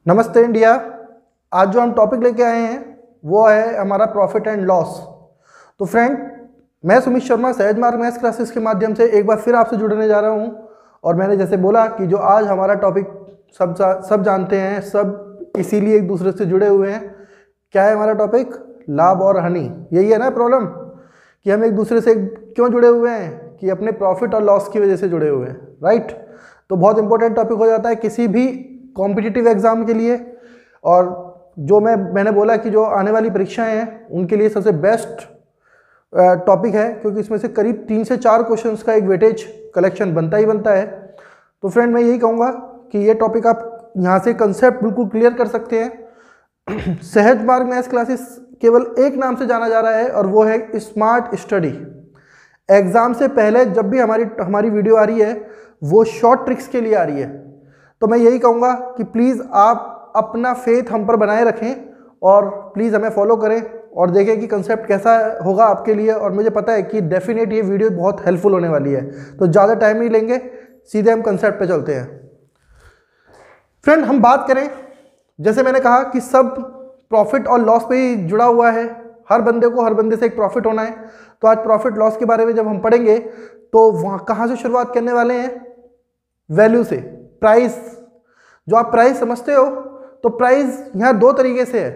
नमस्ते इंडिया। आज जो हम टॉपिक लेके आए हैं वो है हमारा प्रॉफिट एंड लॉस। तो फ्रेंड, मैं सुमित शर्मा सहज मार्ग मैथ्स क्लासेस के माध्यम से एक बार फिर आपसे जुड़ने जा रहा हूं। और मैंने जैसे बोला कि जो आज हमारा टॉपिक सब जानते हैं, सब इसीलिए एक दूसरे से जुड़े हुए हैं। क्या है हमारा टॉपिक? लाभ और हानि। यही है ना प्रॉब्लम, कि हम एक दूसरे से क्यों जुड़े हुए हैं? कि अपने प्रॉफिट और लॉस की वजह से जुड़े हुए हैं, राइट। तो बहुत इंपॉर्टेंट टॉपिक हो जाता है किसी भी कॉम्पिटिटिव एग्जाम के लिए। और जो मैंने बोला कि जो आने वाली परीक्षाएं हैं उनके लिए सबसे बेस्ट टॉपिक है, क्योंकि इसमें से करीब 3 से 4 क्वेश्चंस का एक वेटेज कलेक्शन बनता ही बनता है। तो फ्रेंड, मैं यही कहूँगा कि ये टॉपिक आप यहाँ से कंसेप्ट बिल्कुल क्लियर कर सकते हैं। सहज मार्ग मैथ्स क्लासेस केवल एक नाम से जाना जा रहा है और वो है स्मार्ट स्टडी। एग्जाम से पहले जब भी हमारी वीडियो आ रही है वो शॉर्ट ट्रिक्स के लिए आ रही है। तो मैं यही कहूँगा कि प्लीज़ आप अपना फेथ हम पर बनाए रखें और प्लीज़ हमें फॉलो करें और देखें कि कंसेप्ट कैसा होगा आपके लिए। और मुझे पता है कि डेफिनेट ये वीडियो बहुत हेल्पफुल होने वाली है। तो ज़्यादा टाइम नहीं लेंगे, सीधे हम कंसेप्ट पे चलते हैं। फ्रेंड, हम बात करें, जैसे मैंने कहा कि सब प्रॉफिट और लॉस पे ही जुड़ा हुआ है। हर बंदे से एक प्रॉफिट होना है। तो आज प्रॉफिट लॉस के बारे में जब हम पढ़ेंगे तो वहाँ कहाँ से शुरुआत करने वाले हैं? वैल्यू से। प्राइस, जो आप प्राइस समझते हो, तो प्राइस यहाँ 2 तरीके से है।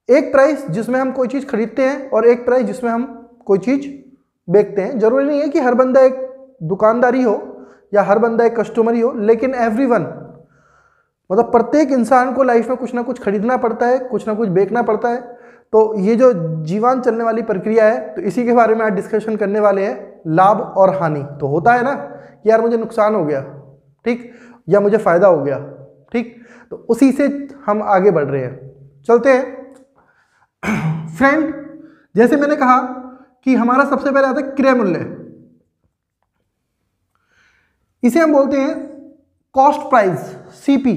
एक प्राइस जिसमें हम कोई चीज़ खरीदते हैं और एक प्राइस जिसमें हम कोई चीज़ बेचते हैं। जरूरी नहीं है कि हर बंदा एक दुकानदारी हो या हर बंदा एक कस्टमर ही हो, लेकिन एवरीवन, मतलब प्रत्येक इंसान को लाइफ में कुछ ना कुछ खरीदना पड़ता है, कुछ ना कुछ बेचना पड़ता है। तो ये जो जीवन चलने वाली प्रक्रिया है, तो इसी के बारे में आज डिस्कशन करने वाले हैं, लाभ और हानि। तो होता है ना कि यार मुझे नुकसान हो गया, ठीक, या मुझे फायदा हो गया, ठीक। तो उसी से हम आगे बढ़ रहे हैं। चलते हैं। फ्रेंड, जैसे मैंने कहा कि हमारा सबसे पहले आता है क्रय मूल्य। इसे हम बोलते हैं कॉस्ट प्राइस, सीपी।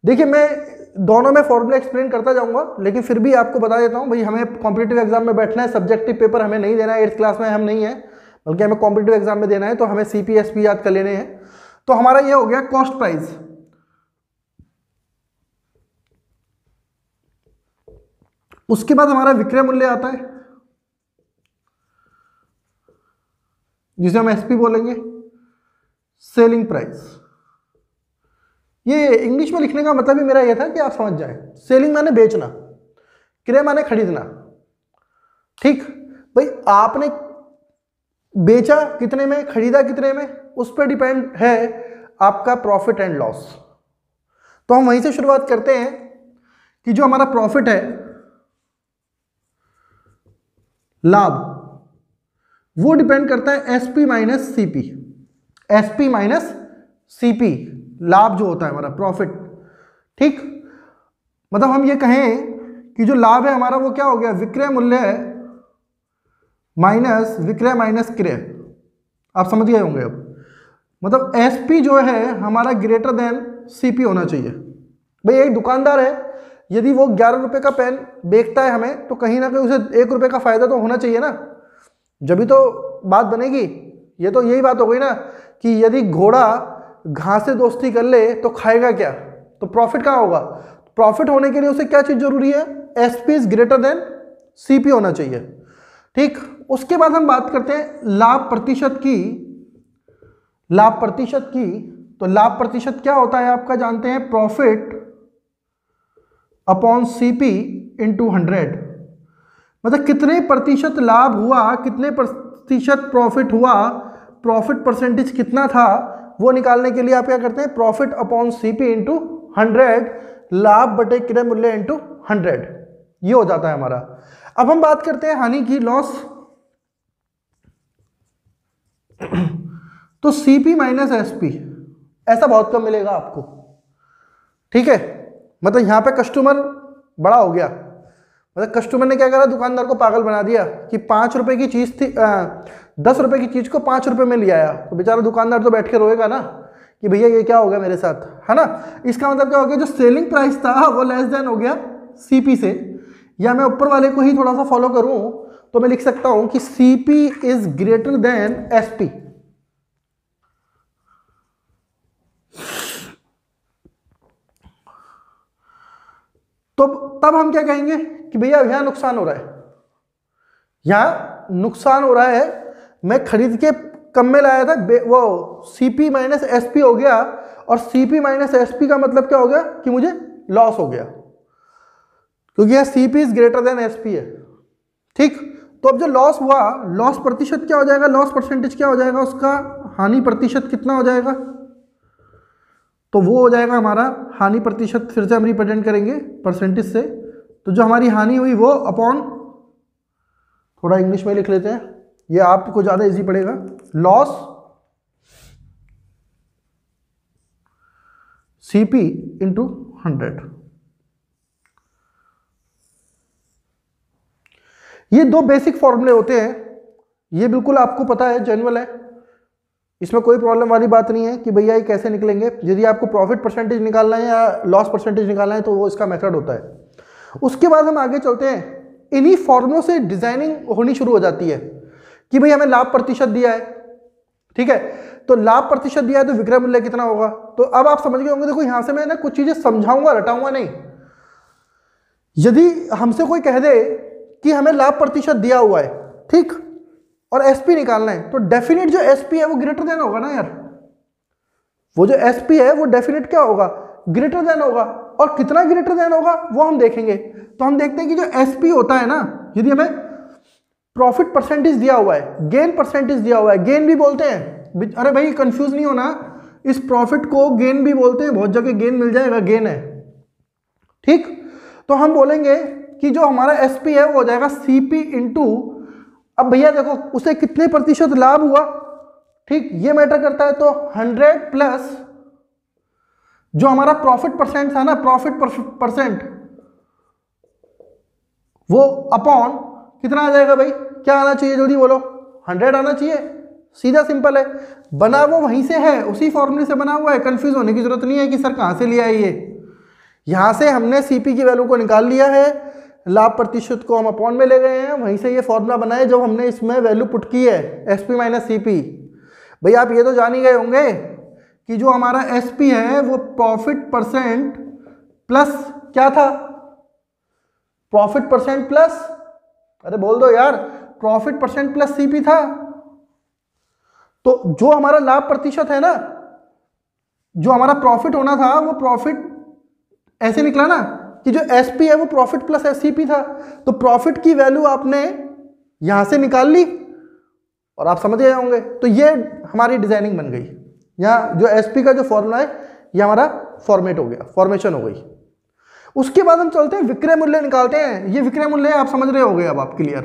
देखिए, मैं दोनों में फॉर्मूला एक्सप्लेन करता जाऊंगा, लेकिन फिर भी आपको बता देता हूं भाई, हमें कॉम्पिटिटिव एग्जाम में बैठना है। सब्जेक्टिव पेपर हमें नहीं देना है, 8th क्लास में हम नहीं है, बल्कि हमें कॉम्पिटिटिव एग्जाम में देना है। तो हमें सीपीएसपी याद कर लेने हैं। तो हमारा ये हो गया कॉस्ट प्राइस। उसके बाद हमारा विक्रय मूल्य आता है, जिसे हम एसपी बोलेंगे, सेलिंग प्राइस। ये इंग्लिश में लिखने का मतलब ही मेरा ये था कि आप समझ जाए। सेलिंग माने बेचना, क्रय माने खरीदना, ठीक। भाई आपने बेचा कितने में, खरीदा कितने में, उस पर डिपेंड है आपका प्रॉफिट एंड लॉस। तो हम वहीं से शुरुआत करते हैं कि जो हमारा प्रॉफिट है, लाभ, वो डिपेंड करता है SP minus CP. SP minus CP, लाभ जो होता है हमारा प्रॉफिट, ठीक। मतलब हम ये कहें कि जो लाभ है हमारा वो क्या हो गया? विक्रय मूल्य माइनस विक्रय माइनस क्रय। आप समझ गए होंगे अब। मतलब एसपी जो है हमारा ग्रेटर देन सीपी होना चाहिए। भाई एक दुकानदार है, यदि वो 11 रुपए का पेन बेचता है हमें, तो कहीं ना कहीं उसे 1 रुपए का फायदा तो होना चाहिए ना, जब भी तो बात बनेगी। ये तो यही बात हो गई ना कि यदि घोड़ा घास से दोस्ती कर ले तो खाएगा क्या? तो प्रॉफिट कहाँ होगा? प्रॉफिट होने के लिए उसे क्या चीज जरूरी है? SP is greater than CP होना चाहिए, ठीक। उसके बाद हम बात करते हैं लाभ प्रतिशत की। लाभ प्रतिशत की, तो लाभ प्रतिशत क्या होता है आपका जानते हैं? Profit upon CP into 100। मतलब कितने प्रतिशत लाभ हुआ, कितने प्रतिशत प्रॉफिट हुआ, प्रॉफिट परसेंटेज कितना था, वो निकालने के लिए आप क्या करते हैं? प्रॉफिट अपॉन सीपी इंटू 100, लाभ बटे क्रय मूल्य इंटू 100, ये हो जाता है हमारा। अब हम बात करते हैं हानि की, लॉस। तो सीपी माइनस एसपी, ऐसा बहुत कम मिलेगा आपको, ठीक है। मतलब यहां पे कस्टमर बड़ा हो गया, मतलब कस्टमर ने क्या करा? दुकानदार को पागल बना दिया कि 5 रुपए की चीज थी, 10 रुपए की चीज को 5 रुपए में ले आया। तो बेचारा दुकानदार तो बैठ के रोएगा ना कि भैया ये क्या हो गया मेरे साथ, है ना। इसका मतलब क्या हो गया? जो सेलिंग प्राइस था वो लेस देन हो गया सीपी से। या मैं ऊपर वाले को ही थोड़ा सा फॉलो करूं तो मैं लिख सकता हूं कि CP is greater than SP. तो तब हम क्या कहेंगे कि भैया यहाँ नुकसान हो रहा है, यहाँ नुकसान हो रहा है, मैं खरीद के कम में लाया था, वो CP माइनस SP हो गया, और CP माइनस SP का मतलब क्या हो गया कि मुझे लॉस हो गया, क्योंकि यह CP is greater than SP है। ठीक, तो अब जो लॉस हुआ, लॉस प्रतिशत क्या हो जाएगा, लॉस परसेंटेज क्या हो जाएगा उसका, हानि प्रतिशत कितना हो जाएगा, तो वो हो जाएगा हमारा हानि प्रतिशत, फिर से हम रिप्रेजेंट करेंगे परसेंटेज से, तो जो हमारी हानि हुई वो अपॉन, थोड़ा इंग्लिश में लिख लेते हैं, ये आपको ज़्यादा इजी पड़ेगा, लॉस CP इंटू 100। ये दो बेसिक फॉर्मूले होते हैं, ये बिल्कुल आपको पता है, जनरल है, इसमें कोई प्रॉब्लम वाली बात नहीं है कि भैया ये कैसे निकलेंगे। यदि आपको प्रॉफिट परसेंटेज निकालना है या लॉस परसेंटेज निकालना है तो वो इसका मेथड होता है। उसके बाद हम आगे चलते हैं, इन्हीं फॉर्मूलों से डिजाइनिंग होनी शुरू हो जाती है कि भाई हमें लाभ प्रतिशत दिया है, ठीक है, तो लाभ प्रतिशत दिया है तो विक्रय मूल्य कितना होगा। तो अब आप समझ गए होंगे, देखो यहां से मैं ना कुछ चीजें समझाऊंगा, रटाऊंगा नहीं। यदि हमसे कोई कह दे कि हमें लाभ प्रतिशत दिया हुआ है, ठीक, और SP निकालना है, तो डेफिनेट जो SP है वो ग्रेटर देन होगा ना यार, वो जो SP है वो डेफिनेट क्या होगा, ग्रेटर देन होगा, और कितना ग्रेटर देन होगा वो हम देखेंगे। तो हम देखते हैं कि जो SP होता है ना, यदि हमें प्रॉफिट परसेंटेज दिया हुआ है, गेन परसेंटेज दिया हुआ है, गेन भी बोलते हैं, अरे भाई कंफ्यूज नहीं होना, इस प्रॉफिट को गेन भी बोलते हैं, बहुत जगह गेन मिल जाएगा, गेन है, ठीक। तो हम बोलेंगे कि जो हमारा SP है वो हो जाएगा CP इंटू, अब भैया देखो उसे कितने प्रतिशत लाभ हुआ, ठीक, ये मैटर करता है, तो 100 प्लस जो हमारा प्रॉफिट परसेंट था ना, प्रॉफिट परसेंट, वो अपॉन कितना आ जाएगा भाई, क्या आना चाहिए जल्दी बोलो, 100 आना चाहिए, सीधा सिंपल है, बना वो वहीं से है, उसी फॉर्मूले से बना हुआ है, कंफ्यूज होने की जरूरत नहीं है कि सर कहां से लिया है ये, यहां से हमने CP की वैल्यू को निकाल लिया है, लाभ प्रतिशत को हम अपॉन में ले गए हैं, वहीं से ये फॉर्मूला बना है जब हमने इसमें वैल्यू पुट की है SP माइनस CP। भाई आप ये तो जान ही गए होंगे कि जो हमारा SP है वो प्रॉफिट परसेंट प्लस क्या था, प्रॉफिट परसेंट प्लस, अरे बोल दो यार, प्रॉफिट परसेंट प्लस CP था। तो जो हमारा लाभ प्रतिशत है ना, जो हमारा प्रॉफिट होना था वो प्रॉफिट ऐसे निकला ना कि जो SP है वो प्रॉफिट प्लस CP था, तो प्रॉफिट की वैल्यू आपने यहां से निकाल ली और आप समझ गए होंगे। तो ये हमारी डिजाइनिंग बन गई, यहाँ जो SP का जो फॉर्मूला है ये हमारा फॉर्मेट हो गया, फॉर्मेशन हो गई। उसके बाद हम चलते हैं विक्रय मूल्य निकालते हैं। ये विक्रय मूल्य आप समझ रहे होंगे, अब आप क्लियर।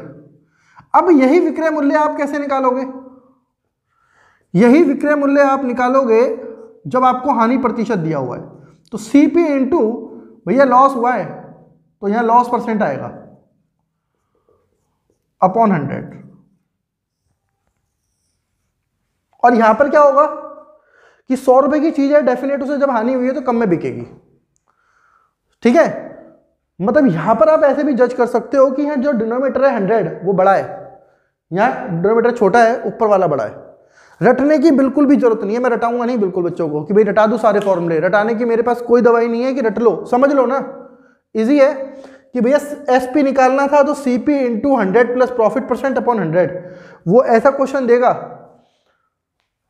अब यही विक्रय मूल्य आप कैसे निकालोगे, यही विक्रय मूल्य आप निकालोगे जब आपको हानि प्रतिशत दिया हुआ है, तो CP इंटू भैया लॉस हुआ है तो यहां लॉस परसेंट आएगा अपॉन 100, और यहां पर क्या होगा कि 100 रुपए की चीज है, डेफिनेट उसे जब हानि हुई है तो कम में बिकेगी, ठीक है। मतलब यहां पर आप ऐसे भी जज कर सकते हो कि यहाँ जो डिनोमिनेटर है 100 वो बड़ा है, यहाँ डिनोमिनेटर छोटा है, ऊपर वाला बड़ा है। रटने की बिल्कुल भी जरूरत नहीं है, मैं रटाऊंगा नहीं बिल्कुल बच्चों को कि भाई रटा दूं सारे फॉर्मूले, रटाने की मेरे पास कोई दवाई नहीं है कि रट लो, समझ लो ना, इजी है कि भैया SP निकालना था तो CP into 100 plus profit percent upon 100, वो ऐसा क्वेश्चन देगा,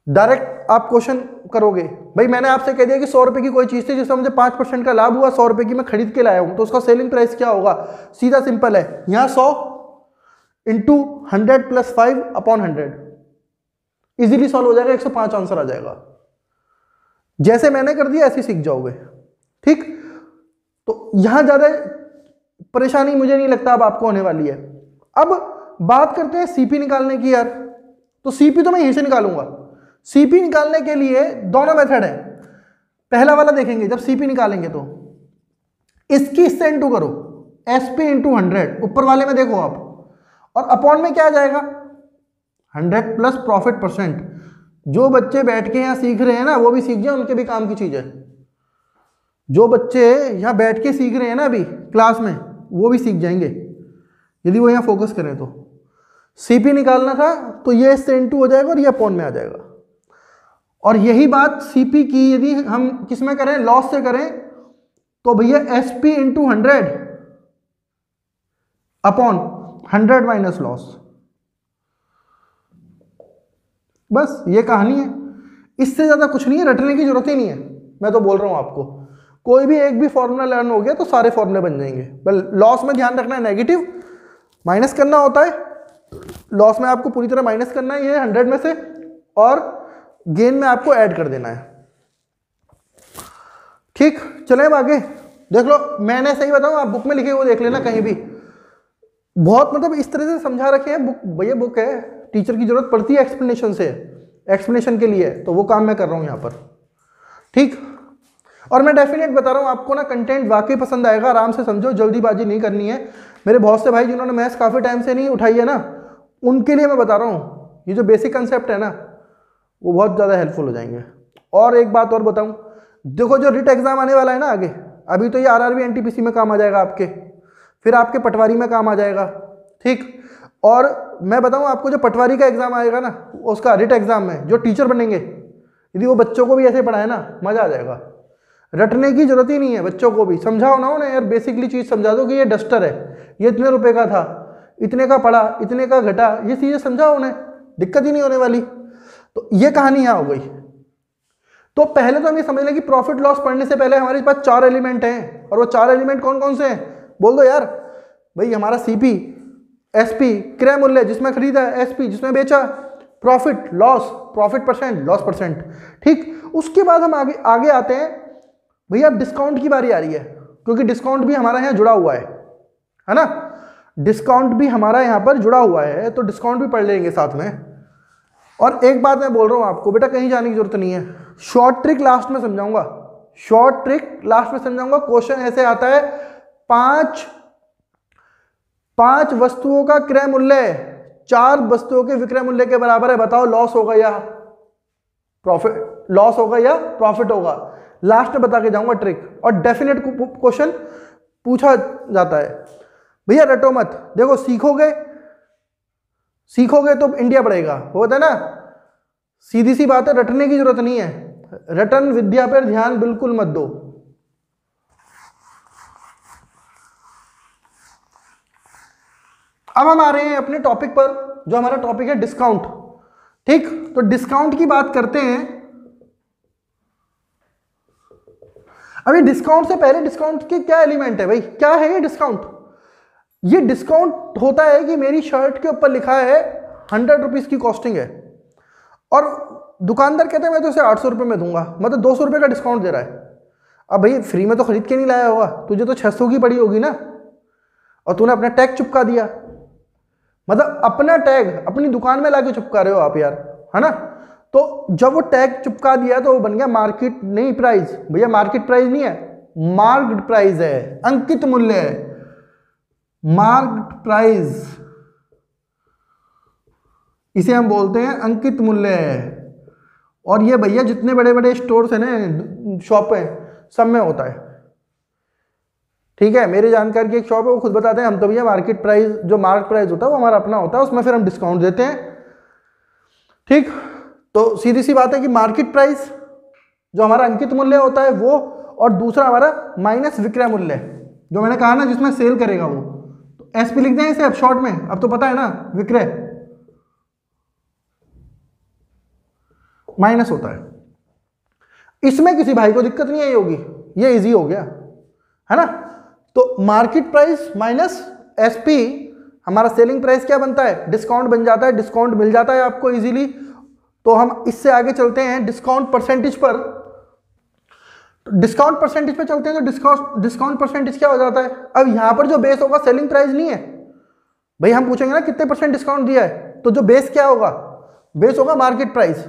डायरेक्ट आप क्वेश्चन करोगे। भाई मैंने आपसे कह दिया कि 100 रुपए की कोई चीज थी जिसमें मुझे 5% का लाभ हुआ, 100 रुपए की मैं खरीद के लाया हूं, तो उसका सेलिंग प्राइस क्या होगा, सीधा सिंपल है, यहां 100 into 100 plus 5 upon 100, easily solve हो जाएगा, 105 आंसर आ जाएगा। जैसे मैंने कर दिया ऐसे सीख जाओगे, ठीक। तो यहां ज्यादा परेशानी मुझे नहीं लगता अब आपको होने वाली है। अब बात करते हैं CP निकालने की यार, तो CP तो मैं यहीं से निकालूंगा। CP निकालने के लिए दोनों मेथड है, पहला वाला देखेंगे जब CP निकालेंगे तो इसकी इससे इंटू करो, SP इंटू 100, ऊपर वाले में देखो आप, और अपॉन में क्या आ जाएगा 100 प्लस प्रॉफिट परसेंट। जो बच्चे बैठ के यहाँ सीख रहे हैं ना वो भी सीख जाए, उनके भी काम की चीज है। जो बच्चे यहाँ बैठ के सीख रहे हैं ना अभी क्लास में, वो भी सीख जाएंगे यदि वो यहाँ फोकस करें तो। CP निकालना था तो ये इससे इंटू हो जाएगा और ये अपॉन में आ जाएगा। और यही बात CP की यदि हम किस में करें, लॉस से करें, तो भैया SP into 100 upon 100 minus loss. बस ये कहानी है, इससे ज्यादा कुछ नहीं है, रटने की जरूरत ही नहीं है। मैं तो बोल रहा हूं आपको, कोई भी एक भी फॉर्मूला लर्न हो गया तो सारे फॉर्मूले बन जाएंगे। बस लॉस में ध्यान रखना है, नेगेटिव माइनस करना होता है, लॉस में आपको पूरी तरह माइनस करना है ये 100 में से, और गेन में आपको ऐड कर देना है। ठीक, चले अब आगे देख लो। मैंने सही बताऊं, आप बुक में लिखे हुए देख लेना कहीं भी, बहुत मतलब इस तरह से समझा रखे हैं बुक। भैया बुक है, टीचर की जरूरत पड़ती है एक्सप्लेनेशन से, एक्सप्लेनेशन के लिए, तो वो काम मैं कर रहा हूं यहां पर। ठीक, और मैं डेफिनेट बता रहा हूं आपको ना, कंटेंट वाकई पसंद आएगा, आराम से समझो, जल्दीबाजी नहीं करनी है। मेरे बहुत से भाई जिन्होंने मैथ्स काफी टाइम से नहीं उठाई है ना, उनके लिए मैं बता रहा हूं, ये जो बेसिक कंसेप्ट है ना, वो बहुत ज्यादा हेल्पफुल हो जाएंगे। और एक बात और बताऊं, देखो जो रिट एग्जाम आने वाला है ना आगे, अभी तो ये RRB NTPC में काम आ जाएगा आपके, फिर आपके पटवारी में काम आ जाएगा। ठीक, और मैं बताऊं आपको, जो पटवारी का एग्जाम आएगा ना, उसका रिट एग्जाम में जो टीचर बनेंगे, यदि वो बच्चों को भी ऐसे पढ़ाए ना, मजा आ जाएगा। रटने की जरूरत ही नहीं है, बच्चों को भी समझाओ ना उन्हें यार, बेसिकली चीज समझा दो कि ये डस्टर है, ये इतने रुपए का था, इतने का पड़ा, इतने का घटा, ये चीजें समझाओ उन्हें, दिक्कत ही नहीं होने वाली। तो ये कहानी यहाँ हो गई। तो पहले तो हम ये समझ लें कि प्रॉफिट लॉस पढ़ने से पहले हमारे पास 4 एलिमेंट हैं, और वो 4 एलिमेंट कौन कौन से हैं बोल दो यार। भाई हमारा CP, SP क्रय मूल्य जिसमें खरीदा, SP जिसमें बेचा, profit loss, profit percent, loss percent. ठीक, उसके बाद हम आगे आगे आते हैं, भैया डिस्काउंट की बारी आ रही है, क्योंकि डिस्काउंट भी हमारा यहाँ जुड़ा हुआ है ना, डिस्काउंट भी हमारा यहाँ पर जुड़ा हुआ है, तो डिस्काउंट भी पढ़ लेंगे साथ में। और एक बात मैं बोल रहा हूँ आपको, बेटा कहीं जाने की जरूरत नहीं है, शॉर्ट ट्रिक लास्ट में समझाऊंगा, शॉर्ट ट्रिक लास्ट में समझाऊंगा। क्वेश्चन ऐसे आता है, पांच वस्तुओं का क्रय मूल्य 4 वस्तुओं के विक्रय मूल्य के बराबर है, बताओ लॉस होगा या प्रॉफिट, लॉस होगा या प्रॉफिट होगा। लास्ट में बता के जाऊंगा ट्रिक, और डेफिनेट क्वेश्चन पूछा जाता है। भैया रटो मत, देखो सीखोगे तो इंडिया बढ़ेगा, होता है ना, सीधी सी बात है, रटने की जरूरत नहीं है, रटन विद्या पर ध्यान बिल्कुल मत दो। अब हम आ रहे हैं अपने टॉपिक पर, जो हमारा टॉपिक है डिस्काउंट। ठीक, तो डिस्काउंट की बात करते हैं। अभी डिस्काउंट से पहले, डिस्काउंट के क्या एलिमेंट है भाई, क्या है ये डिस्काउंट? ये डिस्काउंट होता है कि मेरी शर्ट के ऊपर लिखा है 100 रुपीज की कॉस्टिंग है, और दुकानदार कहते हैं मैं तो इसे 800 रुपये में दूंगा, मतलब 200 रुपये का डिस्काउंट दे रहा है। अब भाई फ्री में तो खरीद के नहीं लाया होगा, तुझे तो 600 की पड़ी होगी ना, और तूने अपना टैग चिपका दिया, मतलब अपना टैग अपनी दुकान में लाके चिपका रहे हो आप यार, है ना। तो जब वो टैग चिपका दिया तो वो बन गया मार्केट, नहीं प्राइस, भैया मार्केट प्राइस नहीं है, मार्क्ड प्राइस है, अंकित मूल्य है, मार्क्ड प्राइस, इसे हम बोलते हैं अंकित मूल्य है। और ये भैया जितने बड़े बड़े स्टोर्स हैं ना, शॉप है, सब में होता है। ठीक है, मेरे जानकार की एक शॉप है, वो खुद बताते हैं हम तो भैया मार्केट प्राइस, जो मार्क प्राइस होता है वो हमारा अपना होता है, उसमें फिर हम डिस्काउंट देते हैं। ठीक, तो सीधी सी बात है कि मार्केट प्राइस जो हमारा अंकित मूल्य होता है वो, और दूसरा हमारा माइनस विक्रय मूल्य, जो मैंने कहा ना जिसमें सेल करेगा वो, तो SP लिख दें इसे अब शॉर्ट में, अब तो पता है ना, विक्रय माइनस होता है। इसमें किसी भाई को दिक्कत नहीं आई होगी, ये इजी हो गया, है ना। तो मार्केट प्राइस माइनस SP, हमारा सेलिंग प्राइस क्या बनता है, डिस्काउंट बन जाता है, डिस्काउंट मिल जाता है आपको इजीली। तो हम इससे आगे चलते हैं डिस्काउंट परसेंटेज पर। डिस्काउंट परसेंटेज पे चलते हैं, तो डिस्काउंट परसेंटेज क्या हो जाता है, अब यहां पर जो बेस होगा सेलिंग प्राइस नहीं है भाई, हम पूछेंगे ना कितने % डिस्काउंट दिया है, तो जो बेस क्या होगा, बेस होगा मार्केट प्राइस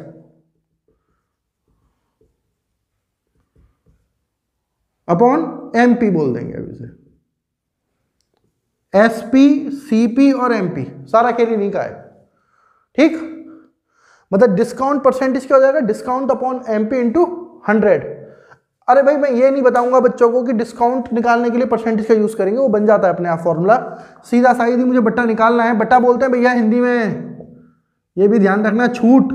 अपॉन MP बोल देंगे अब इसे, SP, CP और MP, सारा खेल इन्हीं का है। ठीक, मतलब डिस्काउंट परसेंटेज क्या हो जाएगा, डिस्काउंट अपॉन MP इंटू 100। अरे भाई मैं ये नहीं बताऊंगा बच्चों को कि डिस्काउंट निकालने के लिए परसेंटेज का यूज करेंगे, वो बन जाता है अपने आप फॉर्मूला, सीधा साइड मुझे बट्टा निकालना है। बट्टा बोलते हैं भैया हिंदी में, ये भी ध्यान रखना, छूट,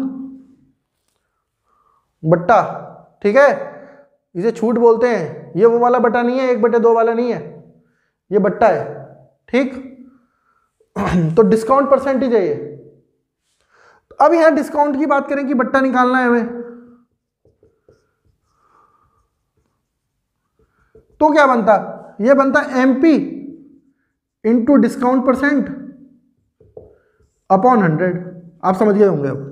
बट्टा, ठीक है, इसे छूट बोलते हैं। ये वो वाला बटा नहीं है, 1/2 वाला नहीं है, ये बट्टा है, ठीक। तो डिस्काउंट परसेंटेज है ये। अब यहां डिस्काउंट की बात करें कि बट्टा निकालना है हमें, तो क्या बनता, ये बनता MP into discount percent upon 100। आप समझ गए होंगे अब।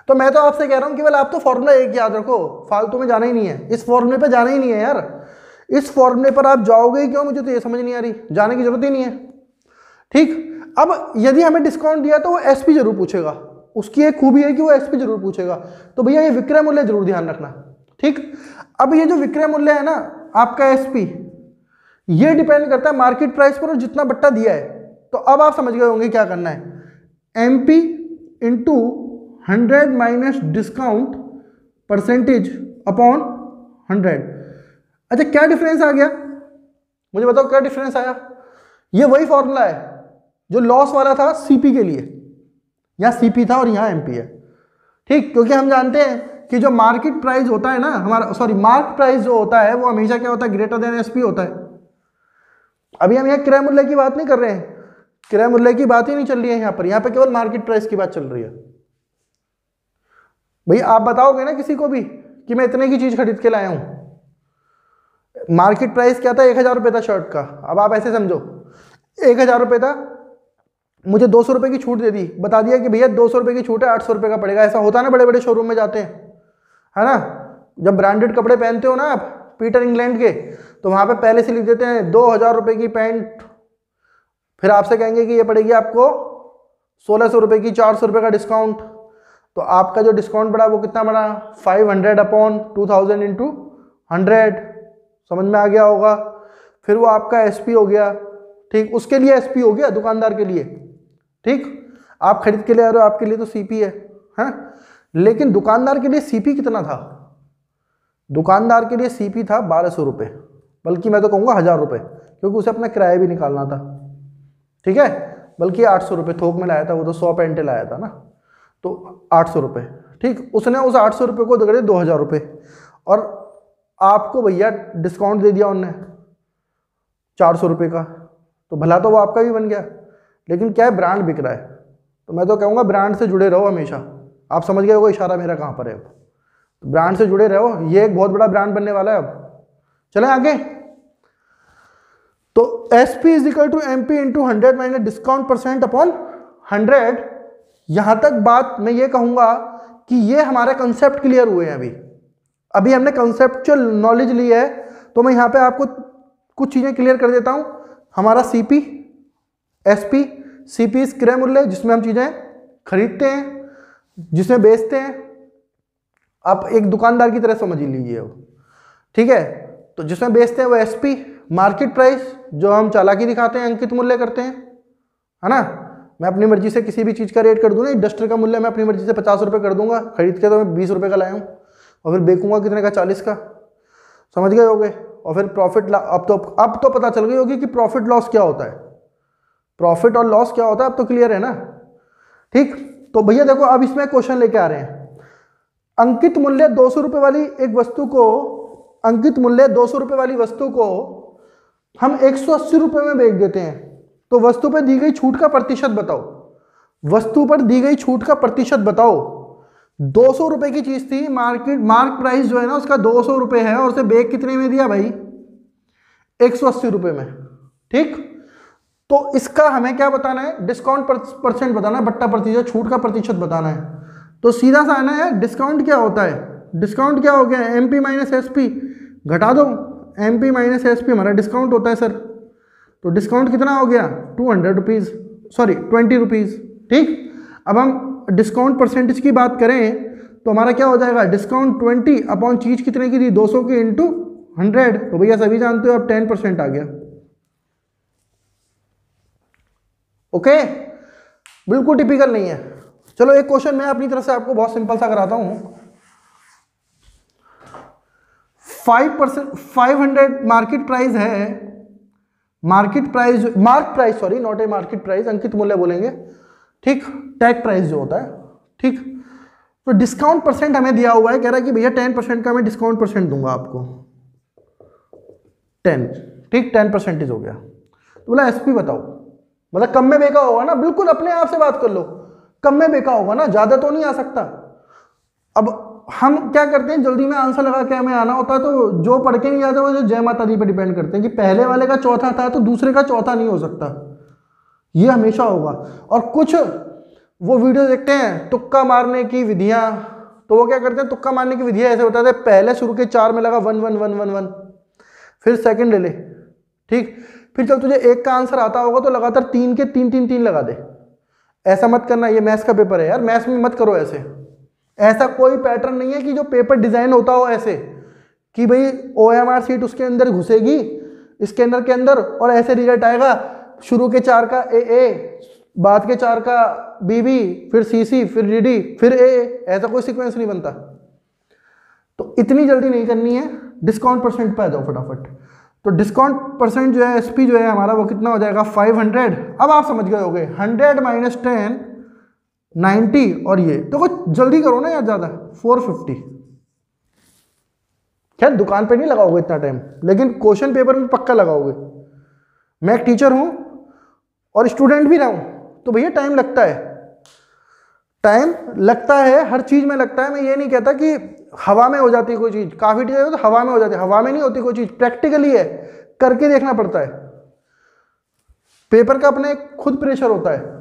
तो मैं तो आपसे कह रहा हूं केवल आप तो फॉर्मूला एक याद रखो, फालतू में जाना ही नहीं है, इस फॉर्मूले पे जाना ही नहीं है यार। इस फॉर्मूले पर आप जाओगे ही क्यों, मुझे तो ये समझ नहीं आ रही, जाने की जरूरत ही नहीं है, ठीक। अब यदि हमें डिस्काउंट दिया तो वो SP जरूर पूछेगा, उसकी एक खूबी है कि वो SP जरूर पूछेगा। तो भैया ये विक्रय मूल्य जरूर ध्यान रखना, ठीक। अब ये जो विक्रय मूल्य है ना आपका SP, ये डिपेंड करता है मार्केट प्राइस पर और जितना बट्टा दिया है। तो अब आप समझ गए होंगे क्या करना है, MP into 100 minus discount percentage upon 100। अच्छा क्या डिफरेंस आ गया, मुझे बताओ क्या डिफरेंस आया। ये वही फॉर्मूला है जो लॉस वाला था CP के लिए, यहाँ CP था और यहाँ MP है, ठीक। क्योंकि हम जानते हैं कि जो मार्केट प्राइस होता है ना हमारा, सॉरी मार्क प्राइस जो होता है वो हमेशा क्या होता है, ग्रेटर देन SP होता है। अभी हम यहाँ क्रय मूल्य की बात नहीं कर रहे हैं, क्रय मूल्य की बात ही नहीं चल रही है यहाँ पे केवल मार्केट प्राइस की बात चल रही है। भैया आप बताओगे ना किसी को भी कि मैं इतने की चीज खरीद के लाया हूं, मार्केट प्राइस क्या था, 1000 रुपये था शर्ट का। अब आप ऐसे समझो 1000 रुपये था, मुझे 200 रुपये की छूट दे दी, बता दिया कि भैया 200 रुपये की छूट है, 800 रुपये का पड़ेगा। ऐसा होता है ना, बड़े बड़े शोरूम में जाते हैं, है ना, जब ब्रांडेड कपड़े पहनते हो ना आप पीटर इंग्लैंड के, तो वहां पे पहले से लिख देते हैं 2000 रुपये की पैंट, फिर आपसे कहेंगे कि ये पड़ेगी आपको 1600 रुपये की, 400 रुपये का डिस्काउंट। तो आपका जो डिस्काउंट बढ़ा वो कितना बढ़ा, 500 अपॉन 2000 इंटू 100। समझ में आ गया होगा। फिर वो आपका SP हो गया, ठीक, उसके लिए SP हो गया दुकानदार के लिए, ठीक। आप खरीद के ले आ रहे हो, आपके लिए तो CP है, लेकिन दुकानदार के लिए CP कितना था, दुकानदार के लिए CP था 1200 रुपये, बल्कि मैं तो कहूँगा 1000 रुपये, क्योंकि उसे अपना किराया भी निकालना था, ठीक है। बल्कि 800 रुपये थोक में लाया था, वो तो 100 पेंटे लाया था ना, तो 800 रुपये, ठीक। उसने उस 800 रुपये को दे 2000 रुपये, और आपको भैया डिस्काउंट दे दिया उनने 400 रुपये का, तो भला तो वो आपका भी बन गया। लेकिन क्या है, ब्रांड बिक रहा है, तो मैं तो कहूँगा ब्रांड से जुड़े रहो हमेशा। आप समझ गए होगा इशारा मेरा कहाँ पर है, तो ब्रांड से जुड़े रहो, ये एक बहुत बड़ा ब्रांड बनने वाला है। अब चलें आगे। तो SP is equal to MP into 100 minus discount percent upon 100। यहां तक बात मैं ये कहूंगा कि ये हमारे कंसेप्ट क्लियर हुए हैं। अभी हमने कंसेप्चुअल नॉलेज ली है, तो मैं यहां पे आपको कुछ चीजें क्लियर कर देता हूं। हमारा CP, SP, CP इस क्रय मूल्य जिसमें हम चीजें खरीदते हैं, जिसमें बेचते हैं। आप एक दुकानदार की तरह समझ लीजिए, ठीक है। तो जिसमें बेचते हैं वो SP, मार्केट प्राइस जो हम चालाकी दिखाते हैं, अंकित मूल्य करते हैं, है ना। मैं अपनी मर्जी से किसी भी चीज़ का रेट कर दूँ ना, डस्टर का मूल्य मैं अपनी मर्जी से 50 रुपये कर दूंगा, खरीद के तो मैं 20 रुपये का लाया हूँ, और फिर बेचूंगा कितने का, 40 का। समझ गए होगे। और फिर प्रॉफिट, अब तो पता चल गई होगी कि प्रॉफिट लॉस क्या होता है, प्रॉफिट और लॉस क्या होता है, अब तो क्लियर है ना, ठीक। तो भैया देखो, अब इसमें क्वेश्चन लेके आ रहे हैं। अंकित मूल्य 200 रुपये वाली एक वस्तु को, अंकित मूल्य 200 रुपये वाली वस्तु को हम 180 रुपये में बेच देते हैं, तो वस्तु पर दी गई छूट का प्रतिशत बताओ, वस्तु पर दी गई छूट का प्रतिशत बताओ। 200 रुपये की चीज थी, मार्क प्राइस जो है ना उसका 200 रुपये है, और उसे बेच कितने में दिया भाई, 180 रुपये में, ठीक। तो इसका हमें क्या बताना है, डिस्काउंट परसेंट बताना है, बट्टा प्रतिशत, छूट का प्रतिशत बताना है। तो सीधा सा आना है, डिस्काउंट क्या होता है, डिस्काउंट क्या हो गया, MP माइनस SP, घटा दो, MP माइनस SP हमारा डिस्काउंट होता है सर। तो डिस्काउंट कितना हो गया, 200 रुपीज़, सॉरी 20 रुपीज़, ठीक। अब हम डिस्काउंट परसेंटेज की बात करें तो हमारा क्या हो जाएगा, डिस्काउंट 20 अपॉन चीज कितने की थी, 200 की इंटू 100। तो भैया सभी जानते हो अब 10% आ गया। ओके, बिल्कुल टिपिकल नहीं है। चलो एक क्वेश्चन मैं अपनी तरफ से आपको बहुत सिंपल सा कराता हूं। 500 मार्केट प्राइस है, market price sorry not a market price, अंकित मूल्य बोलेंगे, ठीक, टैग प्राइस जो होता है, ठीक। तो डिस्काउंट परसेंट हमें दिया हुआ है, कह रहा है कि भैया 10% का मैं डिस्काउंट परसेंट दूंगा आपको, 10, ठीक, 10% हो गया। तो बोला एसपी बताओ, मतलब कम में बेका होगा ना, बिल्कुल अपने आप से बात कर लो, कम में बेका होगा ना, ज्यादा तो नहीं आ सकता। अब हम क्या करते हैं, जल्दी में आंसर लगा के हमें आना होता है, तो जो पढ़ के नहीं जाते वो जो जय माता दी पे डिपेंड करते हैं कि पहले वाले का चौथा था तो दूसरे का चौथा नहीं हो सकता, ये हमेशा होगा। और कुछ वो वीडियो देखते हैं तुक्का मारने की विधियां, तो वो क्या करते हैं, तुक्का मारने की विधियां ऐसे होता है, पहले शुरू के 4 में लगा 1 1 1 1 1, फिर सेकंड ले ले, ठीक, फिर चल तुझे एक का आंसर आता होगा तो लगातार 3 के 3 3 3 लगा दे। ऐसा मत करना, ये मैथ्स का पेपर है यार, मैथ्स में मत करो ऐसे। ऐसा कोई पैटर्न नहीं है कि जो पेपर डिजाइन होता हो ऐसे कि भाई OMR सीट उसके अंदर घुसेगी स्कैनर के अंदर और ऐसे रिजल्ट आएगा, शुरू के 4 का ए, बाद के 4 का BB, फिर CC, फिर DD, फिर A, ऐसा कोई सीक्वेंस नहीं बनता। तो इतनी जल्दी नहीं करनी है, डिस्काउंट परसेंट पे आ जाओ फटाफट। तो डिस्काउंट परसेंट जो है SP जो है हमारा वो कितना हो जाएगा 500। अब आप समझ गए होगे 100 - 10 90, और ये तो कुछ जल्दी करो ना यार, ज्यादा 450। खैर दुकान पे नहीं लगाओगे इतना टाइम, लेकिन क्वेश्चन पेपर में पक्का लगाओगे। मैं एक टीचर हूं और स्टूडेंट भी रहा हूं, तो भैया टाइम लगता है, टाइम लगता है, हर चीज में लगता है। मैं ये नहीं कहता कि हवा में हो जाती है कोई चीज, काफी टीचर तो हवा में हो जाती है, हवा में नहीं होती कोई चीज, प्रैक्टिकली है, करके देखना पड़ता है। पेपर का अपने खुद प्रेशर होता है।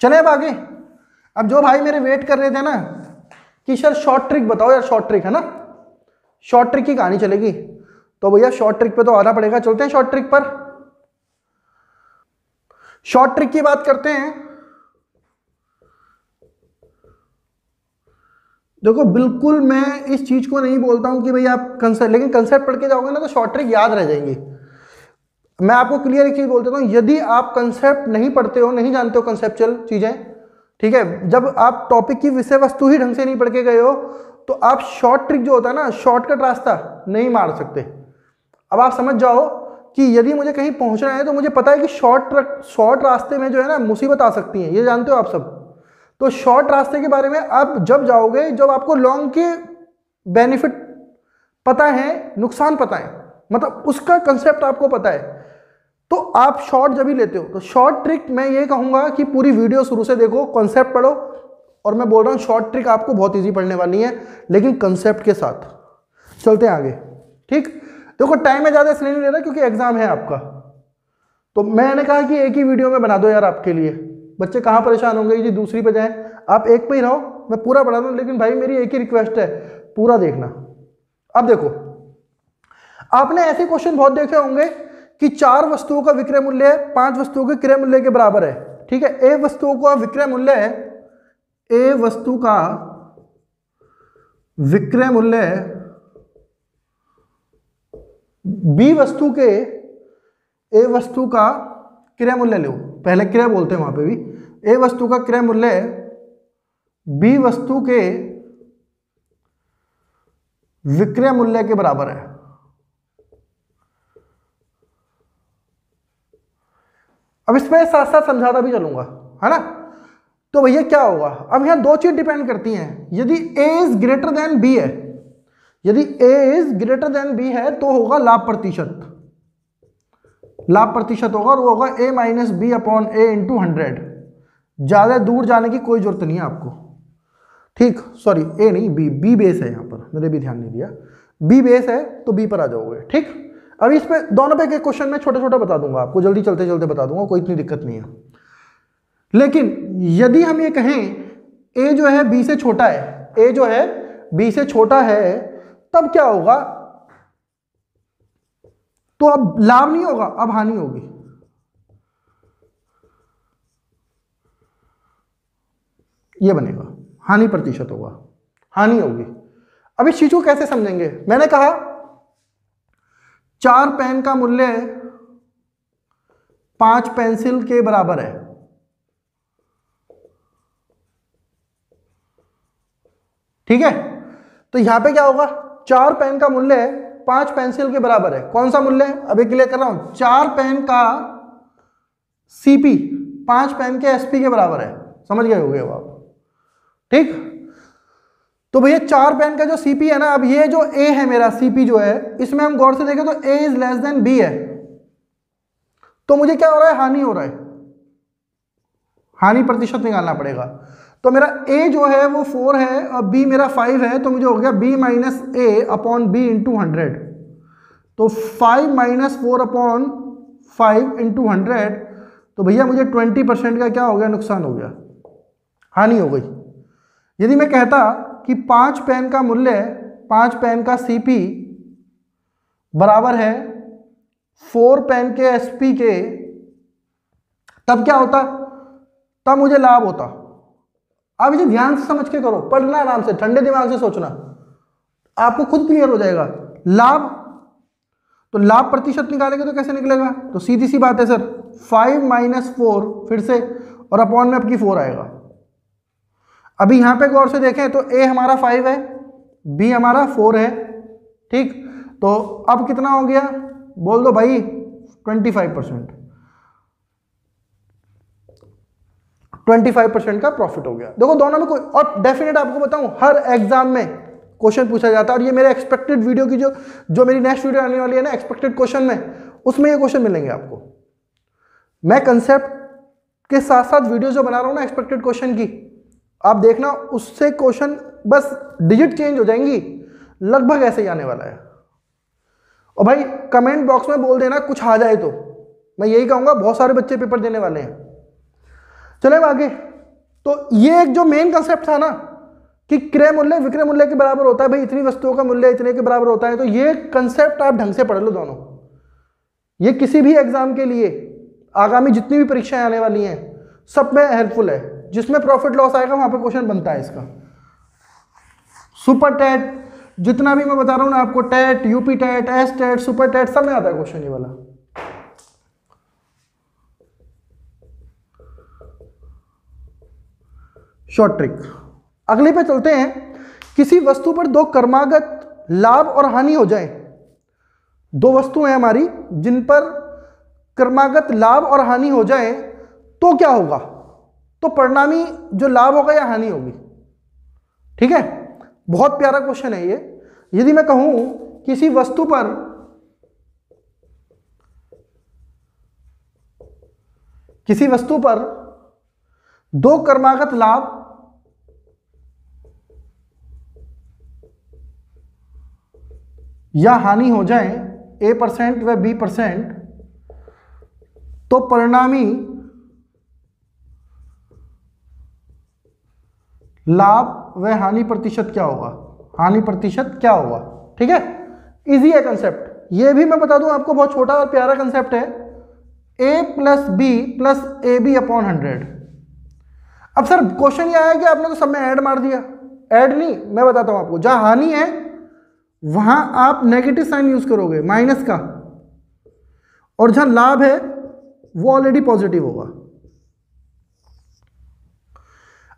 चले अब आगे। अब जो भाई मेरे वेट कर रहे थे ना कि सर शॉर्ट ट्रिक बताओ यार, शॉर्ट ट्रिक है ना, शॉर्ट ट्रिक की कहानी चलेगी, तो भैया शॉर्ट ट्रिक पे तो आना पड़ेगा। चलते हैं शॉर्ट ट्रिक पर। शॉर्ट ट्रिक की बात करते हैं। देखो बिल्कुल मैं इस चीज को नहीं बोलता हूं कि भाई आप कंसेप्ट, लेकिन कंसेप्ट पढ़ के जाओगे ना तो शॉर्ट ट्रिक याद रह जाएंगी। मैं आपको क्लियर एक चीज बोल देता हूं, यदि आप कंसेप्ट नहीं पढ़ते हो, नहीं जानते हो कंसेप्चुअल चीजें, ठीक है, जब आप टॉपिक की विषय वस्तु ही ढंग से नहीं पढ़ के गए हो तो आप शॉर्ट ट्रिक जो होता है ना, शॉर्टकट रास्ता नहीं मार सकते। अब आप समझ जाओ कि यदि मुझे कहीं पहुंचना है तो मुझे पता है कि शॉर्ट रास्ते में जो है ना मुसीबत आ सकती है, ये जानते हो आप सब। तो शॉर्ट रास्ते के बारे में आप जब जाओगे जब आपको लॉन्ग के बेनिफिट पता है, नुकसान पता है, मतलब उसका कंसेप्ट आपको पता है, तो आप शॉर्ट जब ही लेते हो। तो शॉर्ट ट्रिक मैं ये कहूंगा कि पूरी वीडियो शुरू से देखो, कंसेप्ट पढ़ो, और मैं बोल रहा हूं शॉर्ट ट्रिक आपको बहुत इजी पढ़ने वाली है, लेकिन कंसेप्ट के साथ। चलते हैं आगे, ठीक। देखो टाइम में ज्यादा इसलिए नहीं ले रहा क्योंकि एग्जाम है आपका, तो मैंने कहा कि एक ही वीडियो में बना दो यार आपके लिए। बच्चे कहाँ परेशान होंगे जी दूसरी पे जाएं, आप एक पे ही रहो, मैं पूरा पढ़ा दूं, लेकिन भाई मेरी एक ही रिक्वेस्ट है, पूरा देखना। अब देखो, आपने ऐसे क्वेश्चन बहुत देखे होंगे कि 4 वस्तुओं का विक्रय मूल्य 5 वस्तुओं के क्रय मूल्य के बराबर है, ठीक है। A वस्तुओं का विक्रय मूल्य है, A वस्तु का विक्रय मूल्य B वस्तु के A वस्तु का क्रय मूल्य लो, पहले क्रय बोलते हैं वहां पे भी, A वस्तु का क्रय मूल्य B वस्तु के विक्रय मूल्य के बराबर है। अब इसमें साथ साथ समझाता भी चलूंगा, है ना। तो भैया क्या होगा, अब यहां 2 चीज डिपेंड करती हैं। यदि A is greater than B है, यदि A is greater than B है तो होगा लाभ प्रतिशत, लाभ प्रतिशत होगा, और वो होगा A - B अपॉन A × 100। ज्यादा दूर जाने की कोई जरूरत नहीं है आपको, ठीक, सॉरी A नहीं B बेस है, यहां पर मैंने भी ध्यान नहीं दिया, B बेस है तो B पर आ जाओगे, ठीक। अब इस पे दोनों पे के क्वेश्चन में छोटे छोटे बता दूंगा आपको, जल्दी चलते चलते बता दूंगा, कोई इतनी दिक्कत नहीं है। लेकिन यदि हम ये कहें A जो है B से छोटा है, A जो है B से छोटा है, तब क्या होगा, तो अब लाभ नहीं होगा, अब हानि होगी। ये बनेगा, हानि प्रतिशत होगा, हानि होगी। अब इस चीज को कैसे समझेंगे, मैंने कहा 4 पेन का मूल्य 5 पेंसिल के बराबर है, ठीक है। तो यहां पे क्या होगा, 4 पेन का मूल्य 5 पेंसिल के बराबर है। कौन सा मूल्य है, अभी क्लियर कर रहा हूं, 4 पेन का CP 5 पेन के SP के बराबर है, समझ गए होंगे अब आप, ठीक। तो भैया 4 पेन का जो सीपी है ना, अब ये जो ए है मेरा सीपी जो है, इसमें हम गौर से देखें तो ए इज लेस देन बी है, तो मुझे क्या हो रहा है, हानि हो रहा है, हानि प्रतिशत निकालना पड़ेगा। तो मेरा ए जो है वो 4 है और बी मेरा 5 है, तो मुझे हो गया b माइनस ए अपॉन बी इंटू 100। तो 5 माइनस 4 अपॉन 5 इंटू 100, तो भैया मुझे 20% का क्या हो गया, नुकसान हो गया, हानि हो गई। यदि मैं कहता कि 5 पेन का मूल्य, 5 पेन का सीपी बराबर है 4 पेन के एसपी के, तब क्या होता, तब मुझे लाभ होता। आप इसे ध्यान से समझ के करो, पढ़ना आराम से, ठंडे दिमाग से सोचना, आपको खुद क्लियर हो जाएगा। लाभ, तो लाभ प्रतिशत निकालेंगे तो कैसे निकलेगा, तो सीधी सी बात है सर, 5 माइनस 4 फिर से और अपॉन में आपकी 4 आएगा। अभी यहां पे गौर से देखें तो ए हमारा 5 है, बी हमारा 4 है, ठीक। तो अब कितना हो गया, बोल दो भाई, 25%। 25% का प्रॉफिट हो गया। देखो दोनों में कोई, और डेफिनेट आपको बताऊं, हर एग्जाम में क्वेश्चन पूछा जाता है, और ये मेरे एक्सपेक्टेड वीडियो की जो मेरी नेक्स्ट वीडियो आने वाली है ना एक्सपेक्टेड क्वेश्चन में, उसमें ये क्वेश्चन मिलेंगे आपको। मैं कंसेप्ट के साथ साथ वीडियो जो बना रहा हूं ना एक्सपेक्टेड क्वेश्चन की, आप देखना, उससे क्वेश्चन बस डिजिट चेंज हो जाएंगी, लगभग ऐसे ही आने वाला है। और भाई कमेंट बॉक्स में बोल देना कुछ आ जाए तो, मैं यही कहूंगा, बहुत सारे बच्चे पेपर देने वाले हैं। चले आगे। तो ये एक जो मेन कंसेप्ट था ना कि क्रय मूल्य विक्रय मूल्य के बराबर होता है, भाई इतनी वस्तुओं का मूल्य इतने के बराबर होता है, तो ये कंसेप्ट आप ढंग से पढ़ लो दोनों। ये किसी भी एग्जाम के लिए, आगामी जितनी भी परीक्षाएं आने वाली हैं सब में हेल्पफुल है। जिसमें प्रॉफिट लॉस आएगा वहां पर क्वेश्चन बनता है इसका। सुपर टेट, जितना भी मैं बता रहा हूं ना आपको, TET, UP TET, S TET, super TET, सब में आता है क्वेश्चन ये वाला। Short trick. अगले पे चलते हैं। किसी वस्तु पर दो क्रमागत लाभ और हानि हो जाए, दो वस्तुएं हैं हमारी जिन पर क्रमागत लाभ और हानि हो जाए, तो क्या होगा, तो परिणामी जो लाभ होगा या हानि होगी। ठीक है, बहुत प्यारा क्वेश्चन है ये। यदि मैं कहूं किसी वस्तु पर दो क्रमागत लाभ या हानि हो जाए, A% व B%, तो परिणामी लाभ व हानि प्रतिशत क्या होगा, हानि प्रतिशत क्या होगा। ठीक है, इजी है कंसेप्ट। ये भी मैं बता दूं आपको, बहुत छोटा और प्यारा कंसेप्ट है, A plus B plus AB upon 100। अब सर क्वेश्चन ये आया कि आपने तो सब में ऐड मार दिया। ऐड नहीं, मैं बताता हूं आपको, जहां हानि है वहां आप नेगेटिव साइन यूज करोगे, माइनस का, और जहां लाभ है वो ऑलरेडी पॉजिटिव होगा।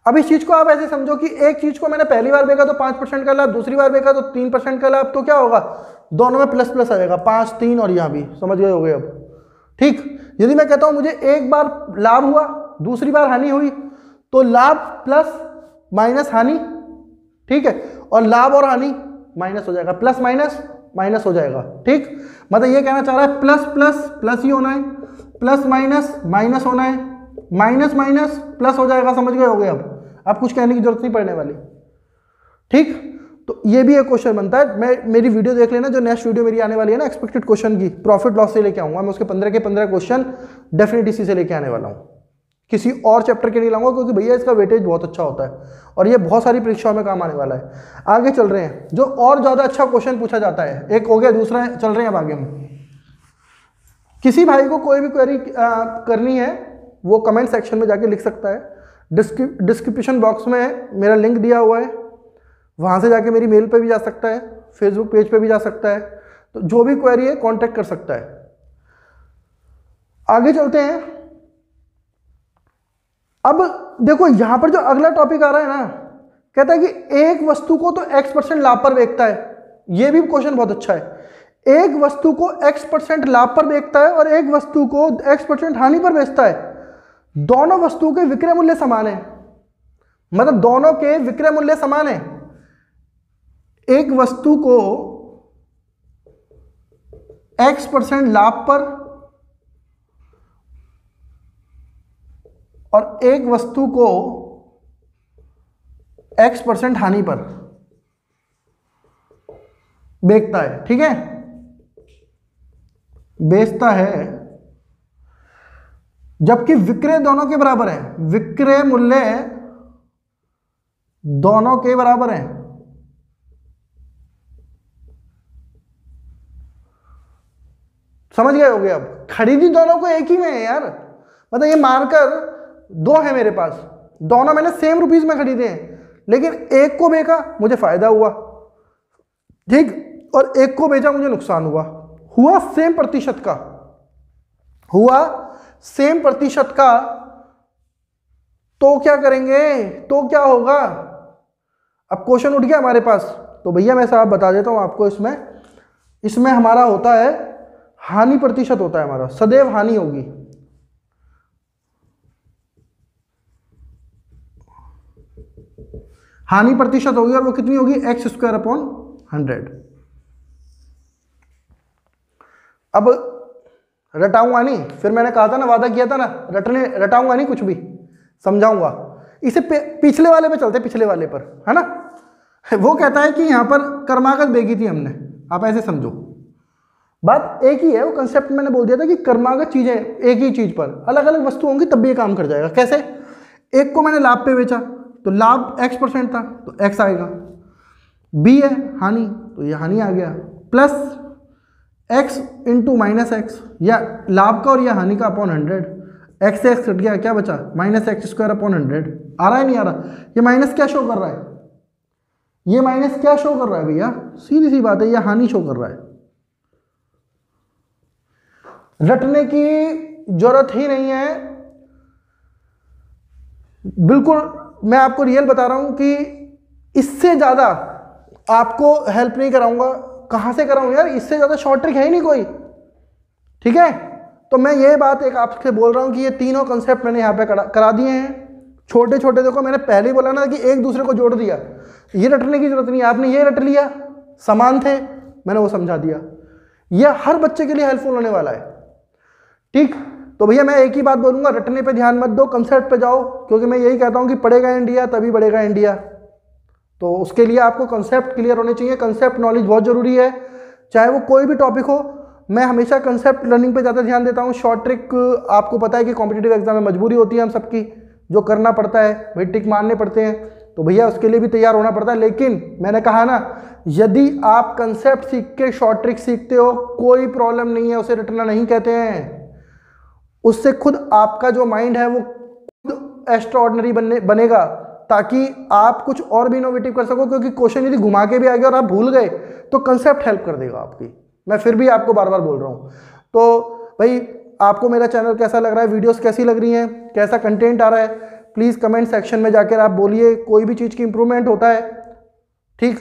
अब इस चीज को आप ऐसे समझो कि एक चीज को मैंने पहली बार देखा तो 5% का लाभ, दूसरी बार देखा तो 3% का लाभ, तो क्या होगा, दोनों में प्लस प्लस आएगा, 5, 3 और यहां भी, समझ गए होगे अब। ठीक, यदि मैं कहता हूं मुझे एक बार लाभ हुआ, दूसरी बार हानि हुई, तो लाभ प्लस माइनस हानि, ठीक है, और लाभ और हानि माइनस हो जाएगा, प्लस माइनस माइनस हो जाएगा। ठीक, मतलब ये कहना चाह रहा है प्लस प्लस प्लस ही होना है, प्लस माइनस माइनस होना है, माइनस माइनस प्लस हो जाएगा। समझ गए होगे अब कुछ कहने की जरूरत नहीं पड़ने वाली। ठीक, तो ये भी एक क्वेश्चन बनता है। मेरी वीडियो देख लेना, जो नेक्स्ट वीडियो मेरी आने वाली है ना एक्सपेक्टेड क्वेश्चन की, प्रॉफिट लॉस से लेके आऊंगा मैं, उसके 15 के 15 क्वेश्चन डेफिनेटली इसी से लेके आने वाला हूँ। किसी और चैप्टर के नहीं लाऊंगा, क्योंकि भैया इसका वेटेज बहुत अच्छा होता है और ये बहुत सारी परीक्षाओं में काम आने वाला है। आगे चल रहे हैं, जो और ज्यादा अच्छा क्वेश्चन पूछा जाता है, एक हो गया, दूसरा चल रहे हैं अब आगे हम। किसी भाई को कोई भी क्वेरी करनी है वो कमेंट सेक्शन में जाके लिख सकता है। डिस्क्रिप्शन बॉक्स में मेरा लिंक दिया हुआ है, वहां से जाके मेरी मेल पे भी जा सकता है, फेसबुक पेज पे भी जा सकता है, तो जो भी क्वेरी है कांटेक्ट कर सकता है। आगे चलते हैं। अब देखो यहां पर जो अगला टॉपिक आ रहा है ना, कहता है कि एक वस्तु को तो X% लाभ पर बेचता है। यह भी क्वेश्चन बहुत अच्छा है। एक वस्तु को X% लाभ पर बेचता है और एक वस्तु को X% हानि पर बेचता है। दोनों वस्तुओं के विक्रय मूल्य समान है, मतलब दोनों के विक्रय मूल्य समान है, एक वस्तु को x% लाभ पर और एक वस्तु को x% हानि पर बेचता है, ठीक है, बेचता है, जबकि विक्रय दोनों के बराबर है, विक्रय मूल्य दोनों के बराबर है। समझ गए होगे? अब खरीदी दोनों को एक ही में है यार, मतलब ये मानकर दो है मेरे पास, दोनों मैंने सेम रुपीस में खरीदे हैं, लेकिन एक को बेचा मुझे फायदा हुआ, ठीक, और एक को बेचा मुझे नुकसान हुआ सेम प्रतिशत का, हुआ सेम प्रतिशत का, तो क्या करेंगे, तो क्या होगा? अब क्वेश्चन उठ गया हमारे पास, तो भैया मैं साहब बता देता हूं आपको, इसमें हमारा होता है हानि प्रतिशत होता है हमारा, सदैव हानि होगी। हानि प्रतिशत होगी और वो कितनी होगी? x²/100। अब रटाऊंगा नहीं, फिर मैंने कहा था ना, वादा किया था ना, रटाऊंगा नहीं कुछ भी, समझाऊंगा। इसे पिछले वाले पे चलते, पिछले वाले पर, है ना। वो कहता है कि यहां पर कर्मागत बेगी थी हमने, आप ऐसे समझो, बात एक ही है, वो कंसेप्ट मैंने बोल दिया था कि कर्मागत चीजें एक ही चीज पर अलग अलग वस्तु होंगी तब भी ये काम कर जाएगा। कैसे? एक को मैंने लाभ पे बेचा तो लाभ x% था तो x आएगा, b है हानि तो ये हानि आ गया, प्लस x × -x, या लाभ का और या हानि का अपॉन 100, x से x कट गया, क्या बचा? -x²/100। आ रहा है नहीं आ रहा? ये माइनस क्या शो कर रहा है? ये माइनस क्या शो कर रहा है भैया? सीधी सी बात है, ये हानि शो कर रहा है। रटने की जरूरत ही नहीं है, बिल्कुल मैं आपको रियल बता रहा हूं कि इससे ज्यादा आपको हेल्प नहीं कराऊंगा। कहां से कराऊं यार, इससे ज्यादा शॉर्ट ट्रिक है ही नहीं कोई, ठीक है। तो मैं ये बात एक आपसे बोल रहा हूं कि ये तीनों कंसेप्ट मैंने यहां पे करा दिए हैं, छोटे छोटे। देखो मैंने पहले ही बोला ना कि एक दूसरे को जोड़ दिया, ये रटने की जरूरत नहीं, आपने ये रट लिया, समान थे, मैंने वो समझा दिया। ये हर बच्चे के लिए हेल्पफुल होने वाला है, ठीक। तो भैया मैं एक ही बात बोलूंगा, रटने पे ध्यान मत दो, कंसेप्ट पे जाओ, क्योंकि मैं यही कहता हूं कि पढ़ेगा इंडिया तभी बढ़ेगा इंडिया। तो उसके लिए आपको कंसेप्ट क्लियर होने चाहिए, कंसेप्ट नॉलेज बहुत जरूरी है, चाहे वो कोई भी टॉपिक हो। मैं हमेशा कंसेप्ट लर्निंग पे ज़्यादा ध्यान देता हूँ। शॉर्ट ट्रिक आपको पता है कि कॉम्पिटिटिव एग्जाम में मजबूरी होती है हम सबकी, जो करना पड़ता है भाई, टिक मारने पड़ते हैं, तो भैया उसके लिए भी तैयार होना पड़ता है। लेकिन मैंने कहा ना, यदि आप कंसेप्ट सीख के शॉर्ट ट्रिक सीखते हो कोई प्रॉब्लम नहीं है, उसे रटना नहीं कहते हैं। उससे खुद आपका जो माइंड है वो खुद एक्स्ट्राऑर्डिनरी बनेगा, ताकि आप कुछ और भी इनोवेटिव कर सको। क्योंकि क्वेश्चन यदि घुमा के भी आ गया और आप भूल गए तो कंसेप्ट हेल्प कर देगा आपकी। मैं फिर भी आपको बार बार बोल रहा हूँ। तो भाई आपको मेरा चैनल कैसा लग रहा है, वीडियोस कैसी लग रही हैं, कैसा कंटेंट आ रहा है, प्लीज़ कमेंट सेक्शन में जाकर आप बोलिए। कोई भी चीज़ की इंप्रूवमेंट होता है, ठीक,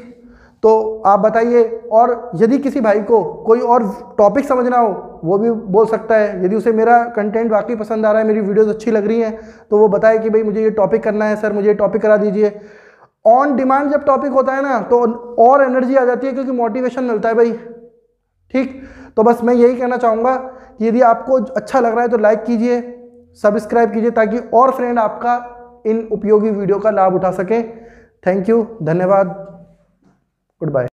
तो आप बताइए। और यदि किसी भाई को कोई और टॉपिक समझना हो वो भी बोल सकता है। यदि उसे मेरा कंटेंट वाकई पसंद आ रहा है, मेरी वीडियोस अच्छी लग रही हैं, तो वो बताए कि भाई मुझे ये टॉपिक करना है सर, मुझे ये टॉपिक करा दीजिए। ऑन डिमांड जब टॉपिक होता है ना तो और एनर्जी आ जाती है, क्योंकि मोटिवेशन मिलता है भाई, ठीक। तो बस मैं यही कहना चाहूँगा कि यदि आपको अच्छा लग रहा है तो लाइक कीजिए, सब्सक्राइब कीजिए, ताकि और फ्रेंड आपका इन उपयोगी वीडियो का लाभ उठा सकें। थैंक यू, धन्यवाद, गुड बाय।